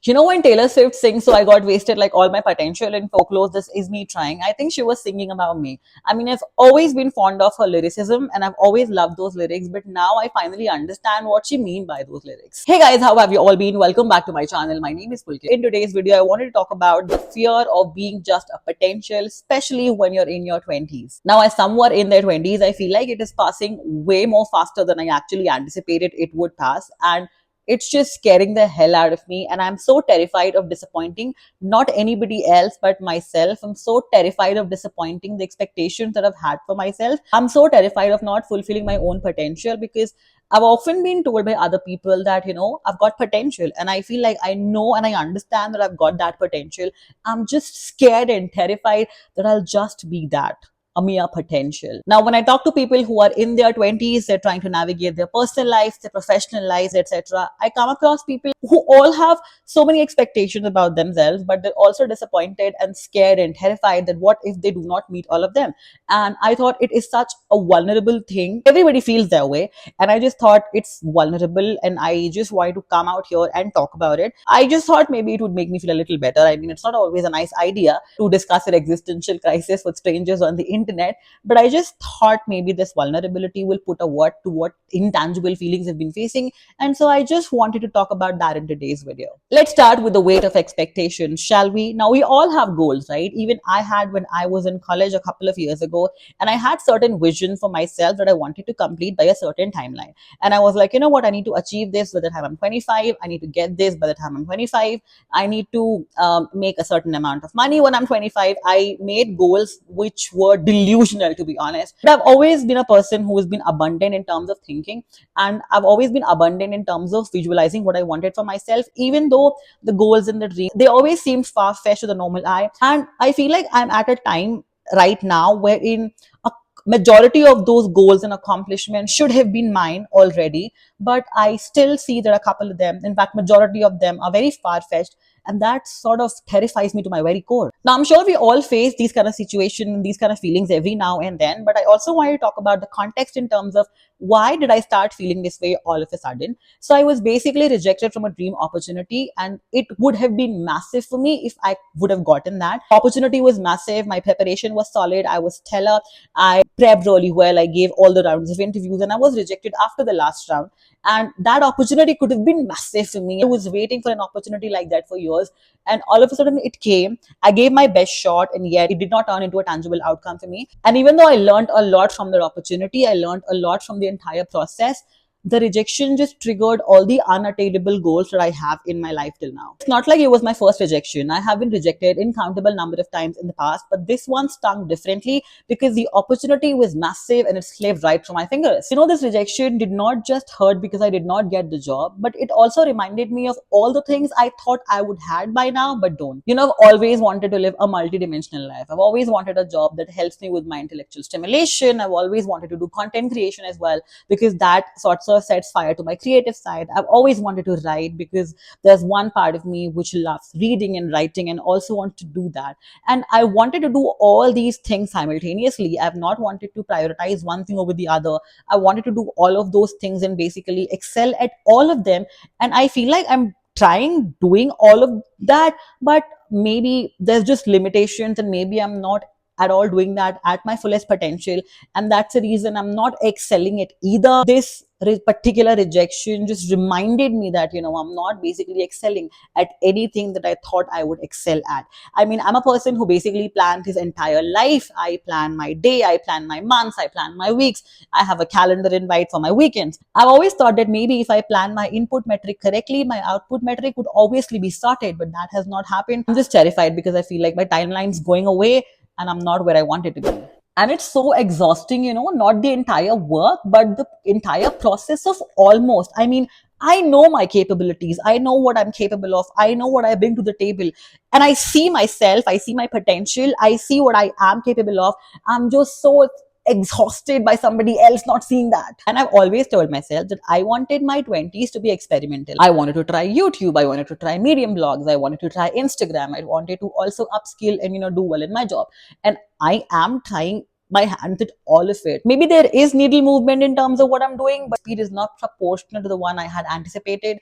When Taylor Swift sings, so I got wasted like all my potential in folklore, this is me trying. I think she was singing about me. I mean, I've always been fond of her lyricism and I've always loved those lyrics, but now I finally understand what she mean by those lyrics. Hey guys, how have you all been? Welcome back to my channel. My name is Pulkit. In today's video, I wanted to talk about the fear of being just a potential, especially when you're in your 20s. Now, as someone in their 20s, I feel like it is passing way more faster than I actually anticipated it would pass. And it's just scaring the hell out of me. And I'm so terrified of disappointing not anybody else but myself. I'm so terrified of disappointing the expectations that I've had for myself. I'm so terrified of not fulfilling my own potential because I've often been told by other people that, I've got potential. And I feel like I know and I understand that I've got that potential. I'm just scared and terrified that I'll just be that, a mere potential. Now, when I talk to people who are in their 20s, they're trying to navigate their personal lives, their professional lives, etc., I come across people who all have so many expectations about themselves, but they're also disappointed and scared and terrified that what if they do not meet all of them? And I thought it is such a vulnerable thing. Everybody feels that way. And I just thought it's vulnerable and I just wanted to come out here and talk about it. I just thought maybe it would make me feel a little better. I mean, it's not always a nice idea to discuss your existential crisis with strangers on the internet, but I just thought maybe this vulnerability will put a word to what intangible feelings I've been facing. And so I just wanted to talk about that in today's video. Let's start with the weight of expectations, shall we? Now, we all have goals, right? Even I had when I was in college a couple of years ago, and I had certain vision for myself that I wanted to complete by a certain timeline. And I was like, you know what, I need to achieve this by the time I'm 25. I need to get this by the time I'm 25. I need to make a certain amount of money when I'm 25. I made goals which were delusional, to be honest. But I've always been a person who has been abundant in terms of thinking, and I've always been abundant in terms of visualizing what I wanted for myself, even though the goals and the dreams, they always seemed far-fetched to the normal eye. And I feel like I'm at a time right now wherein a majority of those goals and accomplishments should have been mine already, but I still see that a couple of them, in fact majority of them, are very far-fetched, and that sort of terrifies me to my very core. Now, I'm sure we all face these kind of situations, these kind of feelings every now and then, but I also want to talk about the context in terms of why did I start feeling this way all of a sudden. So I was basically rejected from a dream opportunity, and it would have been massive for me if I would have gotten that. Opportunity was massive, my preparation was solid, I was stellar, I prepped really well, I gave all the rounds of interviews, and I was rejected after the last round. And that opportunity could have been massive for me. I was waiting for an opportunity like that for years, and all of a sudden it came. I gave my best shot, and yet it did not turn into a tangible outcome for me. And even though I learned a lot from that opportunity, I learned a lot from the entire process, the rejection just triggered all the unattainable goals that I have in my life till now. It's not like it was my first rejection. I have been rejected incountable number of times in the past, but this one stung differently because the opportunity was massive and it slipped right through my fingers. This rejection did not just hurt because I did not get the job, but it also reminded me of all the things I thought I would had by now, but don't. I've always wanted to live a multi-dimensional life. I've always wanted a job that helps me with my intellectual stimulation. I've always wanted to do content creation as well, because that sorts of sets fire to my creative side. I've always wanted to write because there's one part of me which loves reading and writing and also wants to do that. And I wanted to do all these things simultaneously. I've not wanted to prioritize one thing over the other. I wanted to do all of those things and basically excel at all of them. And I feel like I'm trying doing all of that, but maybe there's just limitations and maybe I'm not at all doing that at my fullest potential, and that's the reason I'm not excelling at either. This particular rejection just reminded me that I'm not basically excelling at anything that I thought I would excel at. I mean, I'm a person who basically planned his entire life. I plan my day, I plan my months, I plan my weeks, I have a calendar invite for my weekends. I've always thought that maybe if I plan my input metric correctly, my output metric would obviously be sorted, but that has not happened. I'm just terrified because I feel like my timeline's going away and I'm not where I wanted to be. And it's so exhausting, not the entire work, but the entire process of almost. I mean, I know my capabilities. I know what I'm capable of. I know what I bring to the table. And I see myself, I see my potential, I see what I am capable of. I'm just so exhausted by somebody else not seeing that. And I've always told myself that I wanted my 20s to be experimental. I wanted to try YouTube, I wanted to try Medium blogs, I wanted to try Instagram, I wanted to also upskill and do well in my job. And I am trying my hands at all of it. Maybe there is needle movement in terms of what I'm doing, but speed is not proportional to the one I had anticipated.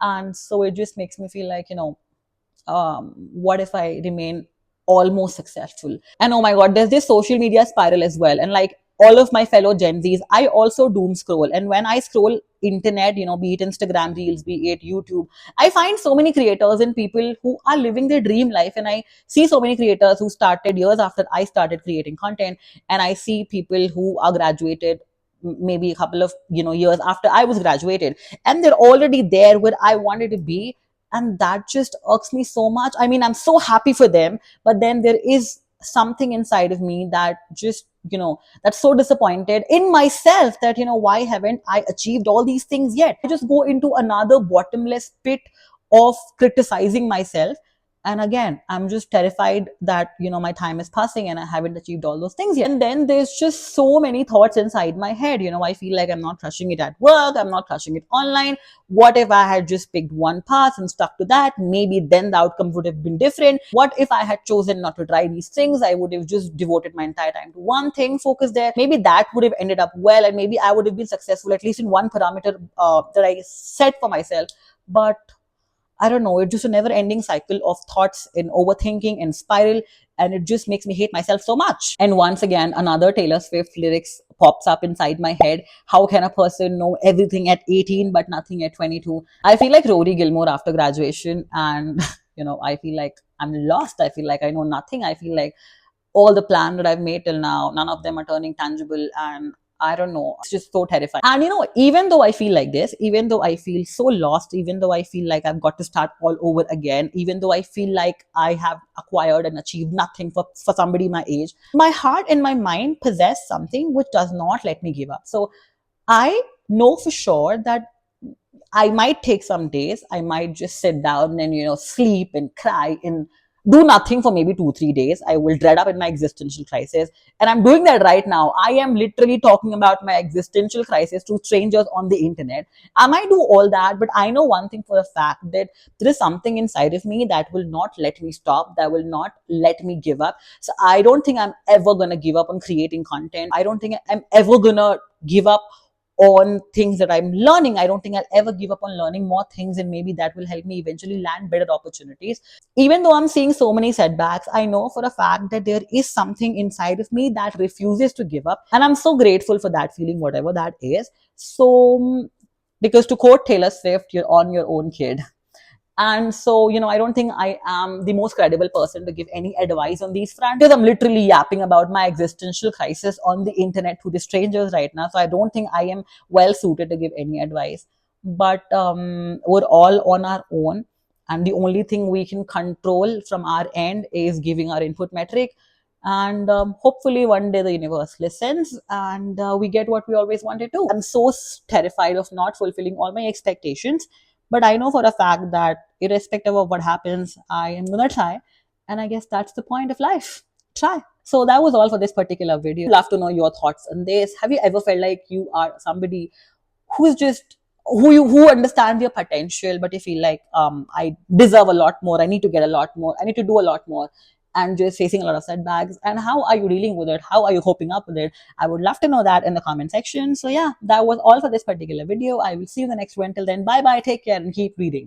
And so it just makes me feel like, what if I remain almost successful? And oh my god, there's this social media spiral as well. And like all of my fellow Gen Zs, I also doom scroll. And when I scroll internet, be it Instagram Reels, be it YouTube, I find so many creators and people who are living their dream life. And I see so many creators who started years after I started creating content. And I see people who are graduated maybe a couple of years after I was graduated, and they're already there where I wanted to be. And that just irks me so much. I mean, I'm so happy for them, but then there is something inside of me that just that's so disappointed in myself that why haven't I achieved all these things yet? I just go into another bottomless pit of criticizing myself. And again, I'm just terrified that my time is passing and I haven't achieved all those things yet. And then there's just so many thoughts inside my head. I feel like I'm not crushing it at work, I'm not crushing it online. What if I had just picked one path and stuck to that? Maybe then the outcome would have been different. What if I had chosen not to try these things? I would have just devoted my entire time to one thing, focus there. Maybe that would have ended up well, and maybe I would have been successful at least in one parameter that I set for myself. But I don't know, it's just a never ending cycle of thoughts and overthinking and spiral. And it just makes me hate myself so much. And once again, another Taylor Swift lyrics pops up inside my head. How can a person know everything at 18 but nothing at 22? I feel like Rory Gilmore after graduation. And, I feel like I'm lost. I feel like I know nothing. I feel like all the plan that I've made till now, none of them are turning tangible. And I don't know, it's just so terrifying. And even though I feel like this, even though I feel so lost, even though I feel like I've got to start all over again, even though I feel like I have acquired and achieved nothing for somebody my age, my heart and my mind possess something which does not let me give up. So I know for sure that I might take some days. I might just sit down and, sleep and cry and do nothing for maybe 2, 3 days. I will dread up in my existential crisis. And I'm doing that right now. I am literally talking about my existential crisis to strangers on the internet. I might do all that, but I know one thing for a fact, that there is something inside of me that will not let me stop, that will not let me give up. So I don't think I'm ever going to give up on creating content. I don't think I'm ever going to give up on things that I'm learning. I don't think I'll ever give up on learning more things, and maybe that will help me eventually land better opportunities. Even though I'm seeing so many setbacks, I know for a fact that there is something inside of me that refuses to give up. And I'm so grateful for that feeling, whatever that is. So, because to quote Taylor Swift, you're on your own, kid. And so, I don't think I am the most credible person to give any advice on these fronts, because I'm literally yapping about my existential crisis on the internet to the strangers right now. So I don't think I am well suited to give any advice. But we're all on our own. And the only thing we can control from our end is giving our input metric. And hopefully one day the universe listens and we get what we always wanted to. I'm so terrified of not fulfilling all my expectations, but I know for a fact that irrespective of what happens, I am gonna try. And I guess that's the point of life. Try. So that was all for this particular video. Love to know your thoughts on this. Have you ever felt like you are somebody who's just who understands your potential, but you feel like I deserve a lot more, I need to get a lot more, I need to do a lot more, and just facing a lot of setbacks? And how are you dealing with it? How are you coping up with it? I would love to know that in the comment section. So yeah, that was all for this particular video. I will see you in the next one. Till then, bye bye, take care, and keep reading.